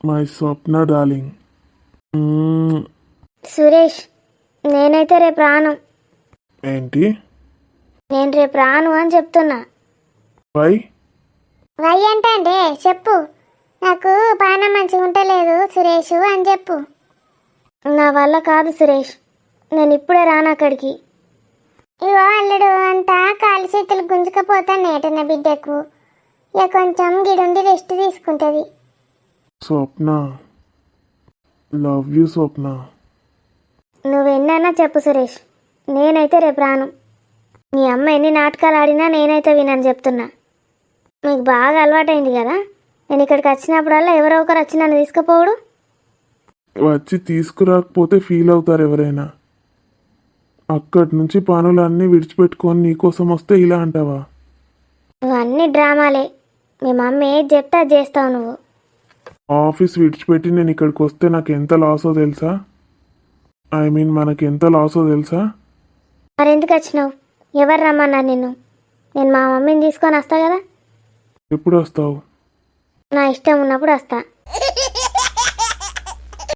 My Swapna darling. Suresh, నేనైతే రేపు రాను. ఏంటి? నేను రేపు రాను అని చెప్తున్నా. వై? వై అంటే చెప్పు. నాకు పానం మంచిగా ఉంటలేదు సురేష్ అని చెప్పు. నా వల్ల కాదు సురేష్, నేను ఇప్పుడే రాను అక్కడికి. ఇవో అల్లుడు అంతా కాలు చేతులు గుంజుకపోతాను ఏటన్న బిడ్డకు. ఇక కొంచెం గిడుండి రెస్ట్ తీసుకుంటుంది. స్వప్న, లవ్ యూ స్వప్న. నువ్వెన్నన్నా చెప్పు సురేష్, నేనైతే రేపు రాను. నీ అమ్మ ఎన్ని నాటకాలు ఆడినా నేనైతే వినని చెప్తున్నా. మీకు బాగా అలవాటైంది కదా, నేను ఇక్కడికి వచ్చినప్పుడల్లా ఎవరో ఒకరు వచ్చి నన్ను తీసుకుపోవడు. వచ్చి తీసుకురాకపోతే ఫీల్ అవుతారు ఎవరైనా. అక్కడి నుంచి పనులన్నీ విడిచిపెట్టుకొని నీకోసం వస్తే ఇలా అంటావా? నువ్వన్నీ డ్రామాలే. మీ మమ్మీ ఏది చెప్తే అది చేస్తావు నువ్వు. ఆఫీస్ విడిచిపెట్టి నేను ఇక్కడికి వస్తే నాకు ఎంత లాసో తెలుసా? ఐ మీన్ మనకి ఎంత లాసో తెలుసా? మరి ఎందుకు వచ్చినావు? ఎవరు రమ్మన్నారు నిన్ను? నేను మా మమ్మీని తీసుకొని వస్తా కదా. ఎప్పుడు వస్తావు? నా ఇష్టం ఉన్నప్పుడు వస్తా.